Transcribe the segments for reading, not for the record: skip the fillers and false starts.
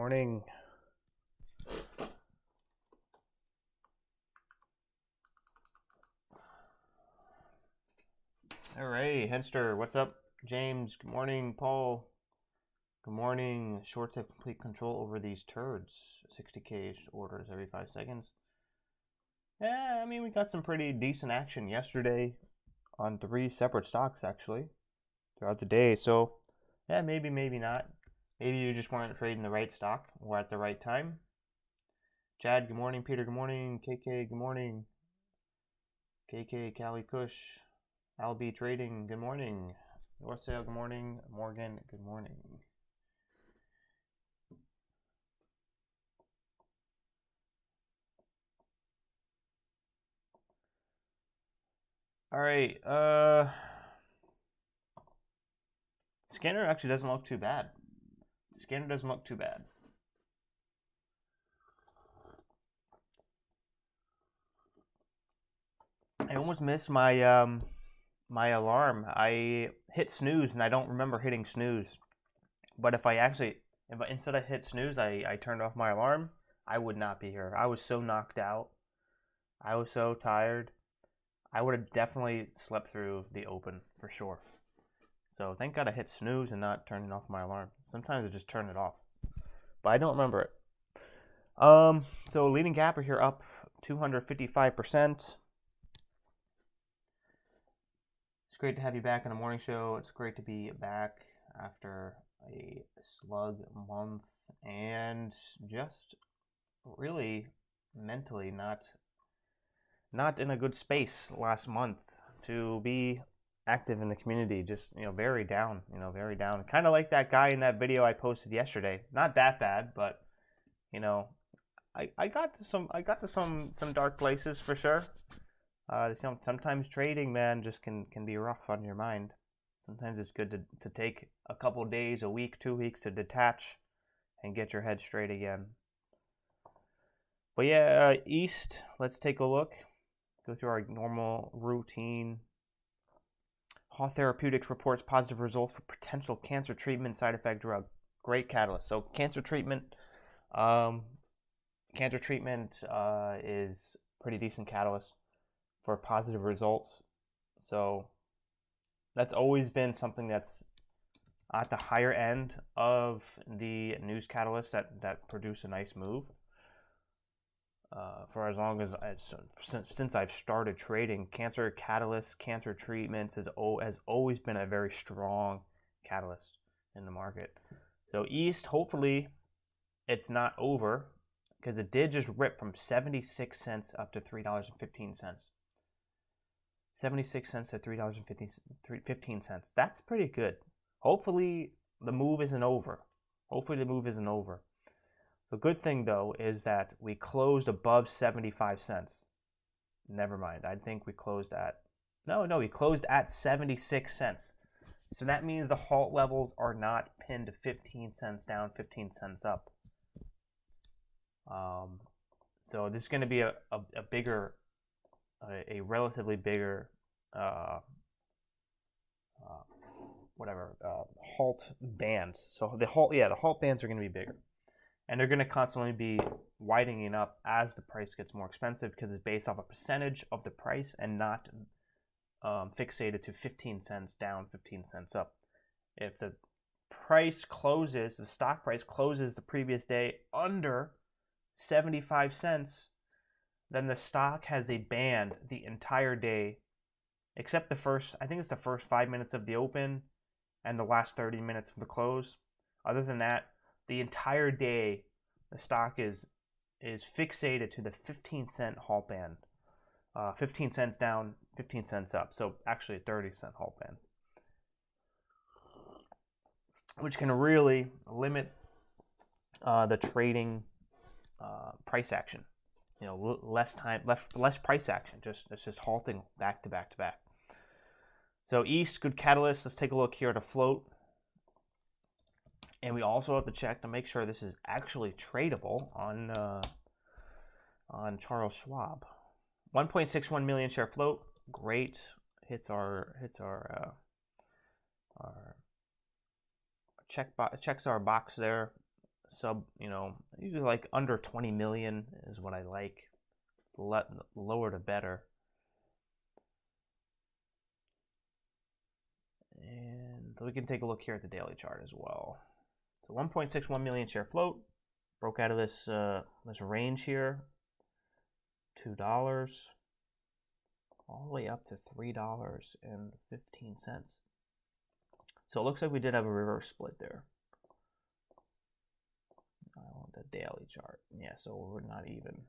morning. All right, Henster, what's up? James, good morning. Paul, good morning. Shorts have complete control over these turds. 60K orders every 5 seconds. Yeah, I mean, we got some pretty decent action yesterday on 3 separate stocks, actually, throughout the day. So, yeah, maybe, maybe not. Maybe you just weren't trading the right stock or at the right time. Chad, good morning. Peter, good morning. KK, good morning. KK, Cali Kush. LB Trading, good morning. North Sale, good morning. Morgan, good morning. All right, Scanner actually doesn't look too bad. Scanner doesn't look too bad. I almost missed my my alarm. I hit snooze and I don't remember hitting snooze. But if instead of hit snooze, I turned off my alarm, I would not be here. I was so knocked out. I was so tired. I would have definitely slept through the open for sure. So thank God I hit snooze and not turning off my alarm. Sometimes I just turn it off, but I don't remember it. So leading gapper here up 255%. It's great to have you back on the morning show. It's great to be back after a slug month and just really mentally not in a good space last month to be active in the community. Just very down, very down. Kind of like that guy in that video I posted yesterday. Not that bad, but I got to some dark places for sure. Sometimes trading, man, just can be rough on your mind. Sometimes it's good to take a couple days, a week, 2 weeks to detach and get your head straight again. But yeah, East, let's take a look. Go through our normal routine. Haw Therapeutics reports positive results for potential cancer treatment side effect drug. Great catalyst. So cancer treatment is pretty decent catalyst for positive results. So that's always been something that's at the higher end of the news catalysts that produce a nice move. For as long as since I've started trading, cancer catalysts, cancer treatments has always been a very strong catalyst in the market. So East, hopefully it's not over, because it did just rip from 76 cents up to $3.15. 76 cents to $3.15. That's pretty good. Hopefully the move isn't over. The good thing, though, is that we closed above 75 cents. Never mind. I think we closed at... No, we closed at 76 cents. So that means the halt levels are not pinned to 15 cents down, 15 cents up. So this is going to be a relatively bigger halt band. So the halt bands are going to be bigger. And they're going to constantly be widening up as the price gets more expensive, because it's based off a percentage of the price and not fixated to 15 cents down, 15 cents up. If the stock price closes the previous day under 75 cents, then the stock has a band the entire day, except the first 5 minutes of the open and the last 30 minutes of the close. Other than that, the entire day, the stock is fixated to the 15-cent halt band. 15 cents down, 15 cents up. So actually a 30-cent halt band, which can really limit the trading price action. Less price action. It's just halting back to back to back. So East, good catalyst. Let's take a look here at a float. And we also have to check to make sure this is actually tradable on Charles Schwab. 1.61 million share float. Great. Hits our checks our box there. usually like under 20 million is what I like. Lower the better. And we can take a look here at the daily chart as well. So 1.61 million share float. Broke out of this this range here. $2 all the way up to $3.15. So it looks like we did have a reverse split there. I want the daily chart. Yeah, so we're not even.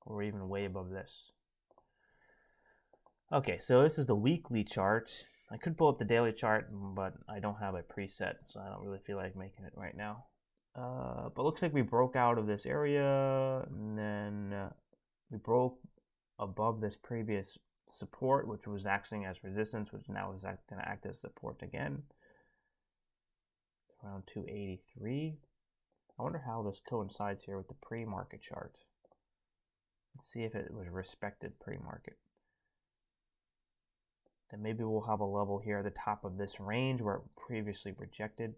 We're even way above this. Okay, so this is the weekly chart. I could pull up the daily chart, but I don't have it preset, so I don't really feel like making it right now. But it looks like we broke out of this area, and then we broke above this previous support, which was acting as resistance, which now is going to act as support again. Around 283. I wonder how this coincides here with the pre-market chart. Let's see if it was respected pre-market. Then maybe we'll have a level here at the top of this range where it previously rejected.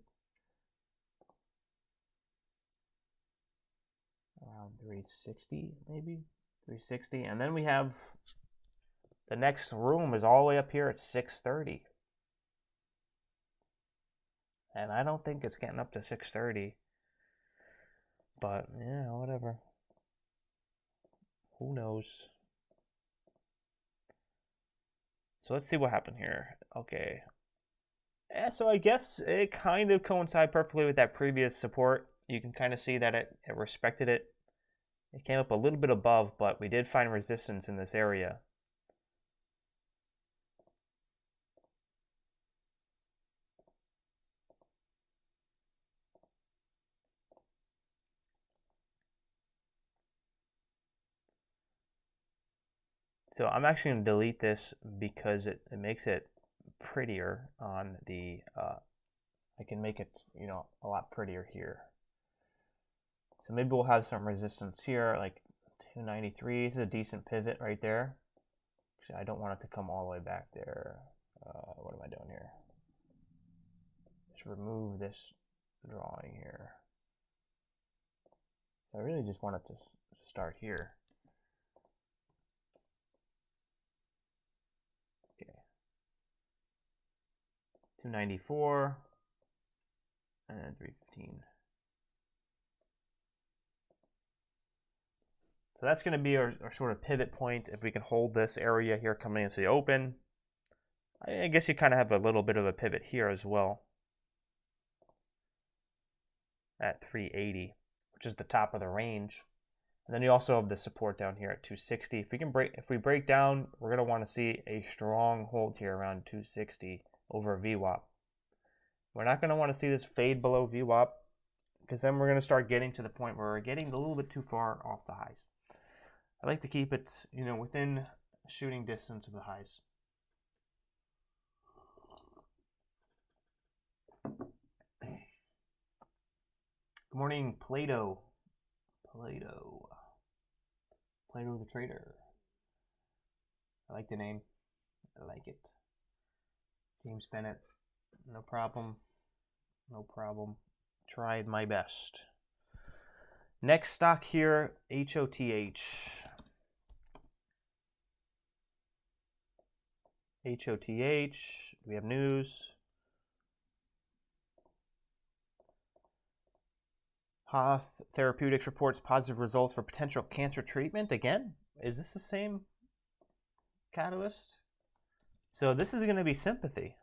Around 360, maybe 360. And then we have the next room is all the way up here at 630. And I don't think it's getting up to 630. But yeah, whatever. Who knows? So let's see what happened here. Okay. Yeah, so I guess it kind of coincided perfectly with that previous support. You can kind of see that it respected it. It came up a little bit above, but we did find resistance in this area. So I'm actually going to delete this because it makes it prettier on the, I can make it, a lot prettier here. So maybe we'll have some resistance here, like 293. This is a decent pivot right there. Actually, I don't want it to come all the way back there. What am I doing here? Just remove this drawing here. I really just want it to start here. Okay. 294 and then 315. So that's going to be our sort of pivot point. If we can hold this area here coming into the open, I guess you kind of have a little bit of a pivot here as well at 380, which is the top of the range. And then you also have the support down here at 260. If we break down, we're going to want to see a strong hold here around 260 over VWAP. We're not going to want to see this fade below VWAP, because then we're going to start getting to the point where we're getting a little bit too far off the highs. I like to keep it, within shooting distance of the highs. Good morning, Plato. Plato the Trader. I like the name. I like it. James Bennett. No problem. No problem. Tried my best. Next stock here, HOTH. HOTH. We have news. Hoth Therapeutics reports positive results for potential cancer treatment. Again, is this the same catalyst? So this is going to be sympathy.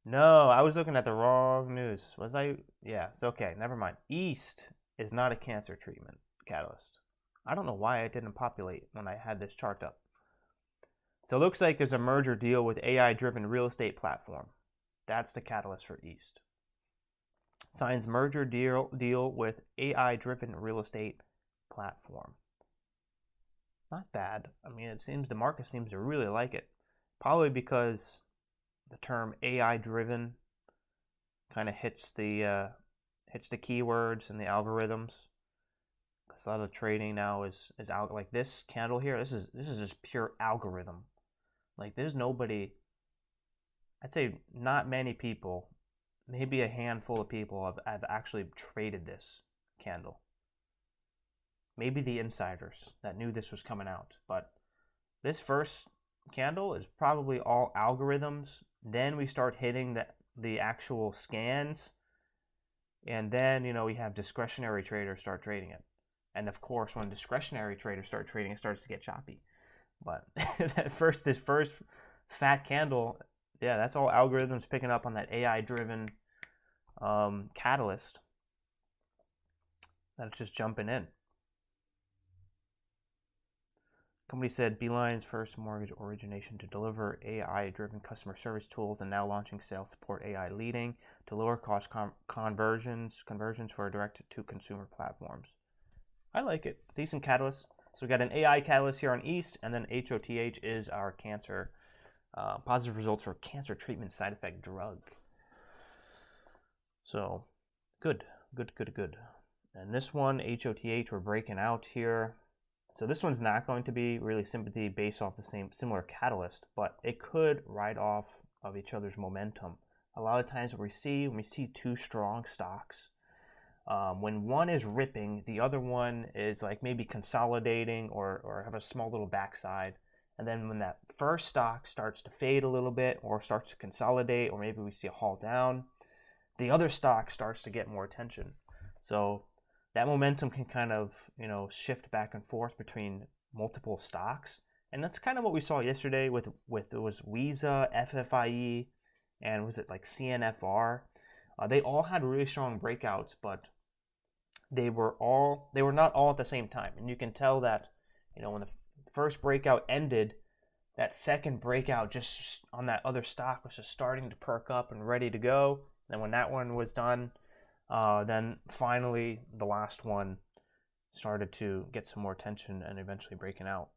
No, I was looking at the wrong news. Was I? Yeah, it's okay. Never mind. East is not a cancer treatment catalyst. I don't know why it didn't populate when I had this chart up. So it looks like there's a merger deal with AI-driven real estate platform. That's the catalyst for East. Signs merger deal with AI-driven real estate platform. Not bad. I mean, it seems the market seems to really like it. Probably because the term AI-driven kind of hits the keywords and the algorithms. Because a lot of trading now is out, like this candle here. This is just pure algorithm. Like there's nobody. I'd say not many people maybe a handful of people have actually traded this candle. Maybe the insiders that knew this was coming out. But this first candle is probably all algorithms. Then we start hitting the actual scans. And then, we have discretionary traders start trading it. And of course, when discretionary traders start trading, it starts to get choppy. But this first fat candle, yeah, that's all algorithms picking up on that AI-driven catalyst. That's just jumping in. Company said Beeline's first mortgage origination to deliver AI-driven customer service tools and now launching sales support AI, leading to lower cost conversions for direct-to-consumer platforms. I like it. Decent catalyst. So we got an AI catalyst here on East, and then HOTH is our cancer, positive results for cancer treatment side effect drug. So good. And this one, HOTH, we're breaking out here. So this one's not going to be really sympathy based off the similar catalyst, but it could ride off of each other's momentum. A lot of times when we see two strong stocks, when one is ripping, the other one is like maybe consolidating or have a small little backside. And then when that first stock starts to fade a little bit or starts to consolidate, or maybe we see a haul down, the other stock starts to get more attention. So that momentum can kind of, shift back and forth between multiple stocks. And that's kind of what we saw yesterday with it was Visa, FFIE, and was it like CNFR? They all had really strong breakouts, but they were not all at the same time. And you can tell that, when the first breakout ended, that second breakout just on that other stock was just starting to perk up and ready to go. And when that one was done, then finally the last one started to get some more attention and eventually breaking out.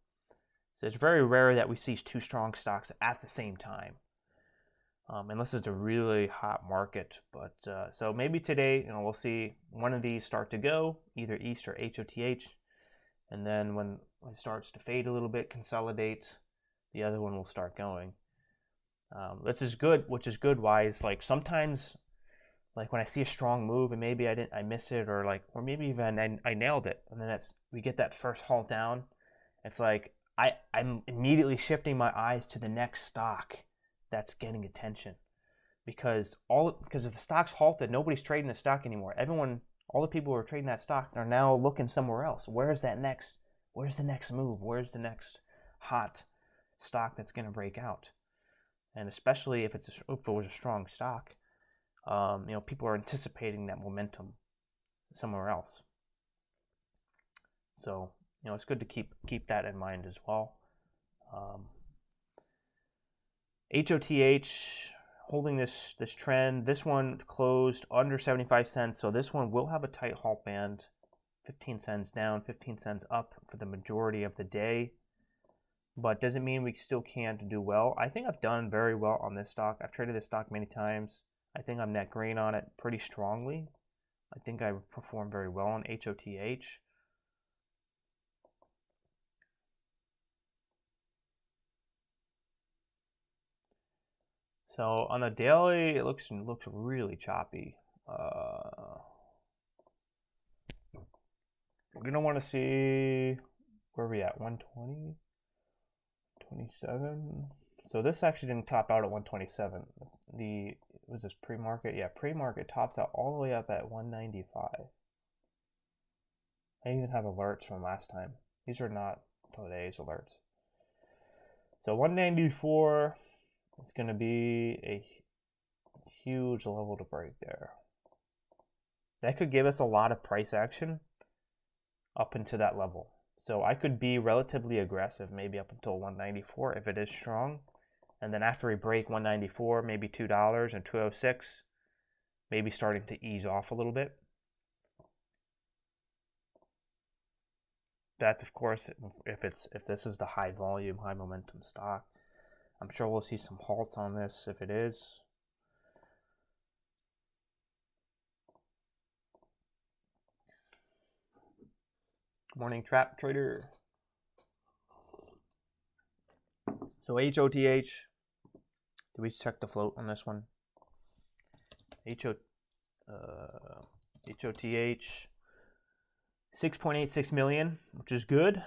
So it's very rare that we see two strong stocks at the same time, unless it's a really hot market. But so maybe today, we'll see one of these start to go, either East or HOTH, and then when it starts to fade a little bit, consolidate, the other one will start going. Which is good. Why is like sometimes, like when I see a strong move and maybe I miss it, or maybe even I nailed it, and then we get that first halt down. It's like I'm immediately shifting my eyes to the next stock that's getting attention, because if the stock's halted, nobody's trading the stock anymore. All the people who are trading that stock are now looking somewhere else. Where's the next move? Where's the next hot stock that's going to break out? And especially if it was a strong stock, people are anticipating that momentum somewhere else. So, it's good to keep that in mind as well. HOTH holding this trend. This one closed under 75 cents, so this one will have a tight halt band. 15 cents down, 15 cents up for the majority of the day. But doesn't mean we still can't do well. I think I've done very well on this stock. I've traded this stock many times. I think I'm net green on it pretty strongly. I think I performed very well on HOTH. So on the daily, it looks really choppy. We're gonna want to see where we at, 120, 27. So this actually didn't top out at 127. Was this pre-market? Yeah, pre-market tops out all the way up at 195. I even have alerts from last time. These are not today's alerts. So 194 is going to be a huge level to break there. That could give us a lot of price action up into that level. So I could be relatively aggressive, maybe up until 194 if it is strong. And then after we break 194, maybe $2 and 206, maybe starting to ease off a little bit. That's of course if this is the high volume, high momentum stock. I'm sure we'll see some halts on this if it is. Morning trap trader. So HOTH. Did we check the float on this one? HOTH 6.86 million, which is good.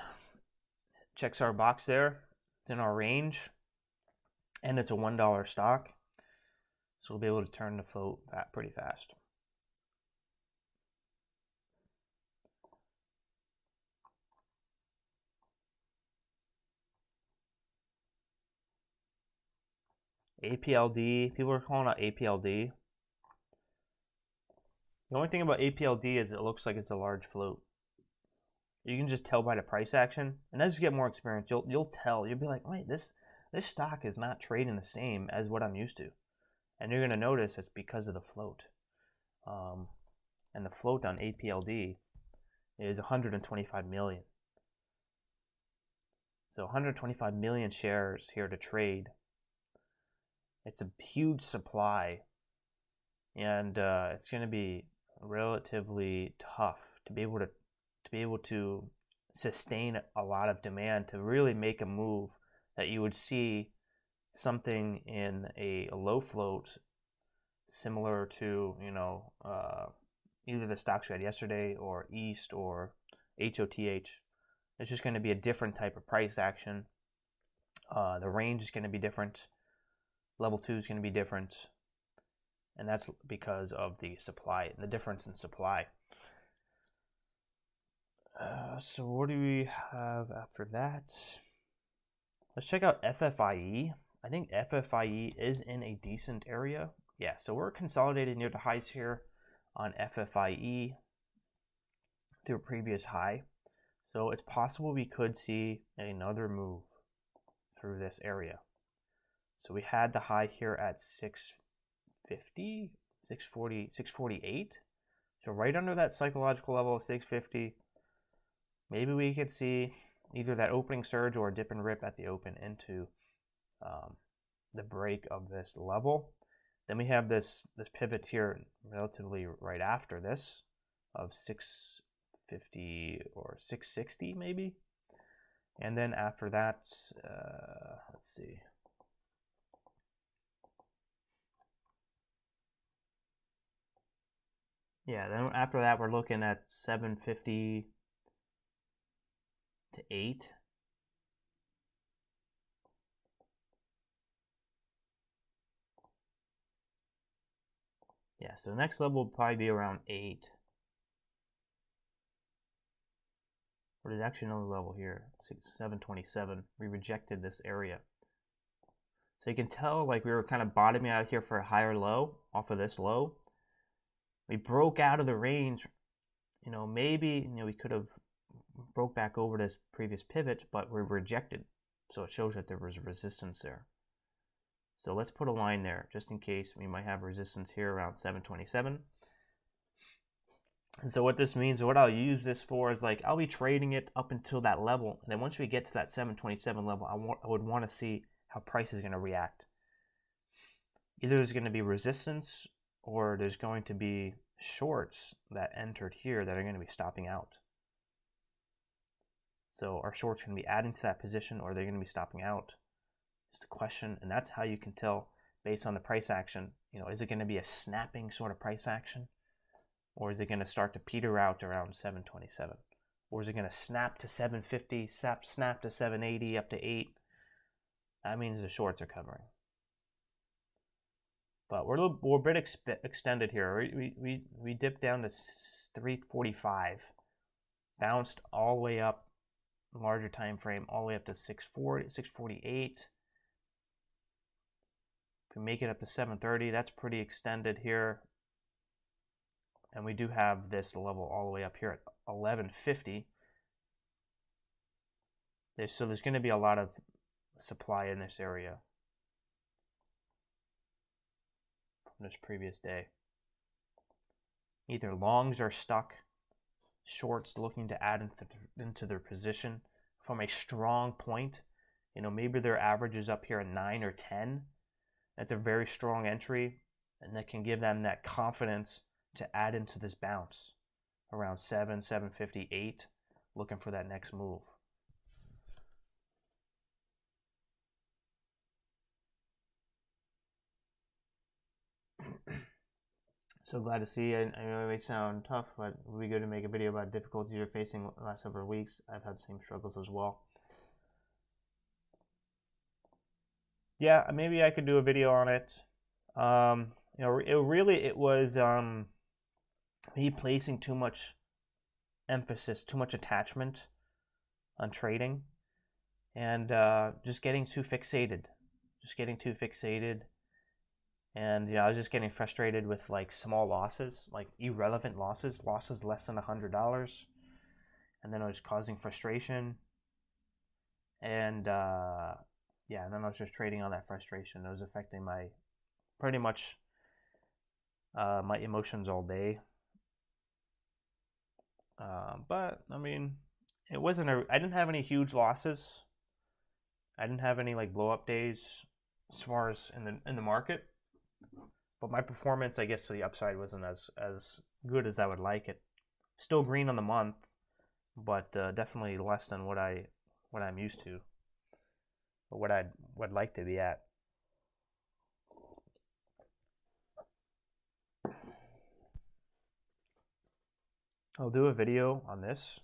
Checks our box there. It's in our range. And it's a $1 stock. So we'll be able to turn the float pretty fast. APLD, people are calling out APLD. The only thing about APLD is it looks like it's a large float. You can just tell by the price action, and as you get more experience, you'll tell. You'll be like, wait, this stock is not trading the same as what I'm used to, and you're gonna notice it's because of the float. And the float on APLD is 125 million. So 125 million shares here to trade. It's a huge supply, and it's going to be relatively tough to be able to sustain a lot of demand to really make a move that you would see something in a low float similar to either the stocks we had yesterday or East or HOTH. It's just going to be a different type of price action. The range is going to be different. Level 2 is going to be different, and that's because of the supply, the difference in supply. So what do we have after that? Let's check out FFIE. I think FFIE is in a decent area. Yeah, so we're consolidated near the highs here on FFIE through a previous high. So it's possible we could see another move through this area. So we had the high here at 650, 640, 648. So right under that psychological level of 650, maybe we could see either that opening surge or a dip and rip at the open into the break of this level. Then we have this pivot here relatively right after this of 650 or 660 maybe. And then after that, let's see. Yeah, then after that, we're looking at 750 to 8. Yeah, so the next level will probably be around 8. But there's actually another level here, 727. We rejected this area. So you can tell like we were kind of bottoming out here for a higher low off of this low. We broke out of the range. Maybe we could have broke back over this previous pivot, but we're rejected. So it shows that there was resistance there. So let's put a line there just in case we might have resistance here around 727. And so what this means, what I'll use this for is like I'll be trading it up until that level. And then once we get to that 727 level, I would want to see how price is going to react. Either there's going to be resistance or there's going to be shorts that entered here that are going to be stopping out. So are shorts going to be adding to that position or are they going to be stopping out? It's the question, and that's how you can tell based on the price action. Is it going to be a snapping sort of price action? Or is it going to start to peter out around 727? Or is it going to snap to 750, snap to 780, up to 8? That means the shorts are covering. But we're a bit extended here. We dipped down to 345, bounced all the way up, larger time frame, all the way up to 640, 648. If we make it up to 730, that's pretty extended here. And we do have this level all the way up here at 1150. So there's going to be a lot of supply in this area from this previous day. Either longs are stuck, shorts looking to add into their position from a strong point. Maybe their average is up here at 9 or 10. That's a very strong entry, and that can give them that confidence to add into this bounce around 7, 750, 8, looking for that next move. So glad to see. I know it may sound tough, but it would be good to make a video about difficulties you're facing the last several weeks. I've had the same struggles as well. Yeah, maybe I could do a video on it. It was me placing too much emphasis, too much attachment on trading, and just getting too fixated. And I was just getting frustrated with like small losses, like irrelevant losses less than $100, and then it was causing frustration. And and then I was just trading on that frustration. It was affecting my pretty much my emotions all day. But I mean, it wasn't I didn't have any huge losses. I didn't have any like blow up days as far as in the market. But my performance, I guess, to the upside wasn't as good as I would like it. Still green on the month, but definitely less than what I'm used to, or what I'd like to be at. I'll do a video on this,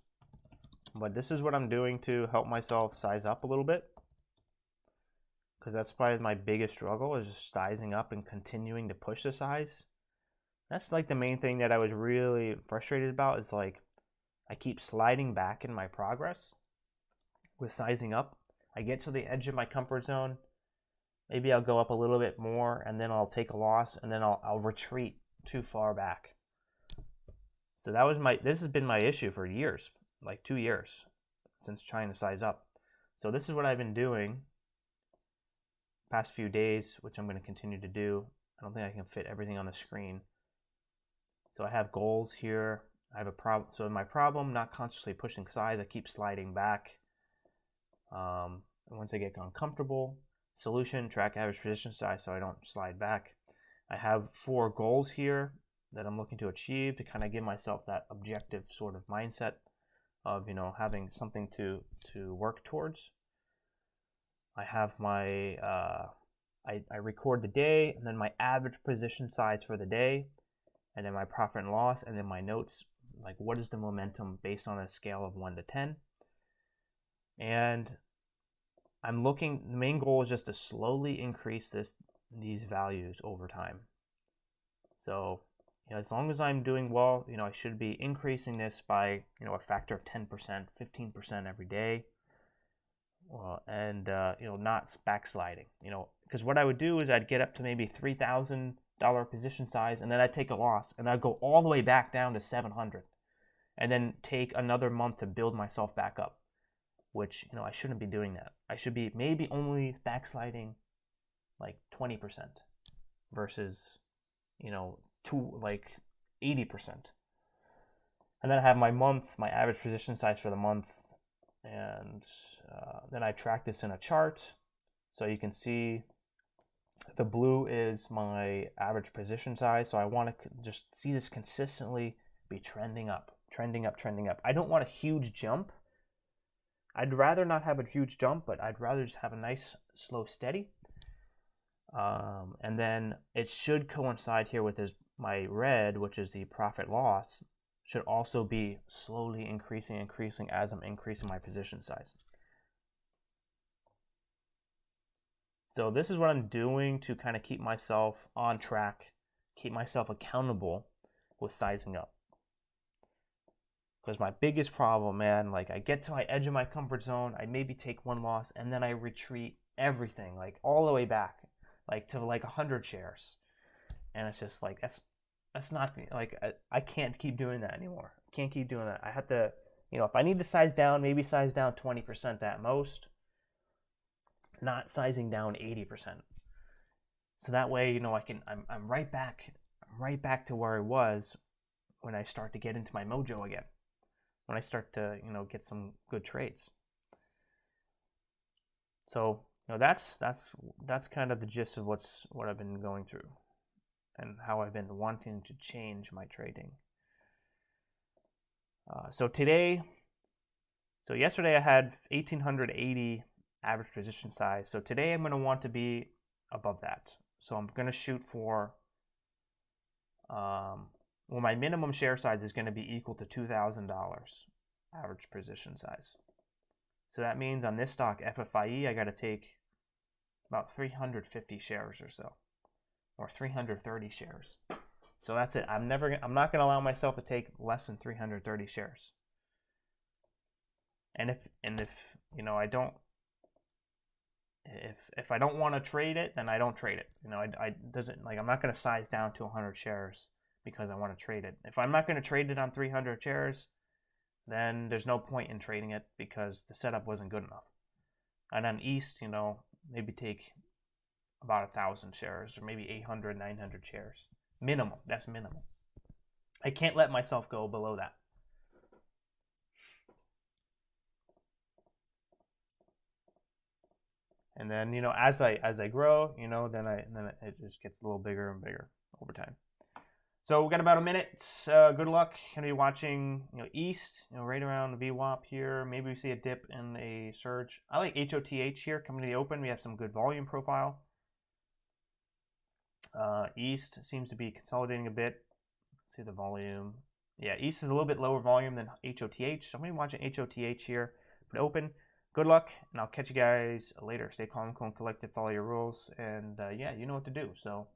but this is what I'm doing to help myself size up a little bit, because that's probably my biggest struggle, is just sizing up and continuing to push the size. That's like the main thing that I was really frustrated about, is like I keep sliding back in my progress with sizing up. I get to the edge of my comfort zone. Maybe I'll go up a little bit more, and then I'll take a loss, and then I'll retreat too far back. So this has been my issue for years, like 2 years, since trying to size up. So this is what I've been doing past few days, which I'm going to continue to do. I don't think I can fit everything on the screen. So I have goals here. I have a problem. So my problem, not consciously pushing size, I keep sliding back. And once I get uncomfortable, solution, track average position size so I don't slide back. I have 4 goals here that I'm looking to achieve to kind of give myself that objective sort of mindset of, having something to work towards. I have my, I record the day, and then my average position size for the day, and then my profit and loss, and then my notes, like what is the momentum based on a scale of 1 to 10. And I'm looking, the main goal is just to slowly increase these values over time. So, as long as I'm doing well, I should be increasing this by, a factor of 10%, 15% every day. And not backsliding, because what I would do is I'd get up to maybe $3,000 position size, and then I'd take a loss, and I'd go all the way back down to 700, and then take another month to build myself back up, which, I shouldn't be doing that. I should be maybe only backsliding like 20% versus, to like 80%. And then I have my average position size for the month, and then I track this in a chart. So you can see the blue is my average position size. So I want to just see this consistently be trending up. I don't want a huge jump. I'd rather not have a huge jump, but I'd rather just have a nice, slow, steady. And then it should coincide here with my red, which is the profit loss, should also be slowly increasing as I'm increasing my position size. So this is what I'm doing to kind of keep myself on track, keep myself accountable with sizing up. Because my biggest problem, man, like I get to my edge of my comfort zone, I maybe take 1 loss, and then I retreat everything, like all the way back, like to like 100 shares. And it's just like, that's not, like, I can't keep doing that anymore. I can't keep doing that. I have to, if I need to size down, maybe size down 20% at most, not sizing down 80%. So that way, I'm right back to where I was when I start to get into my mojo again. When I start to, get some good trades. So, that's kind of the gist of what I've been going through, and how I've been wanting to change my trading. So yesterday I had 1,880 average position size. So today I'm going to want to be above that. So I'm going to shoot for well, my minimum share size is going to be equal to $2,000 average position size. So that means on this stock, FFIE, I got to take about 350 shares or so, or 330 shares. So that's it. I'm not going to allow myself to take less than 330 shares. And if you know, I don't, if I don't want to trade it, then I don't trade it. You know, I doesn't, like, I'm not going to size down to 100 shares because I want to trade it. If I'm not going to trade it on 300 shares, then there's no point in trading it because the setup wasn't good enough. And on East, you know, maybe take about 1,000 shares or maybe 800, 900 shares. Minimum. That's minimum. I can't let myself go below that. And then, you know, as I grow, you know, then it just gets a little bigger and bigger over time. So we got about a minute. Good luck. Gonna be watching, you know, East, you know, right around the VWAP here. Maybe we see a dip in a surge. I like HOTH here coming to the open. We have some good volume profile. East seems to be consolidating a bit. Let's see the volume. Yeah, East is a little bit lower volume than HOTH. So I'm gonna be watching HOTH here for the open. Good luck, and I'll catch you guys later. Stay calm, cool, and collected, follow your rules, and yeah, you know what to do. So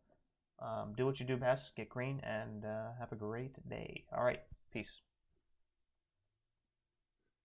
do what you do best, get green, and have a great day. All right, peace.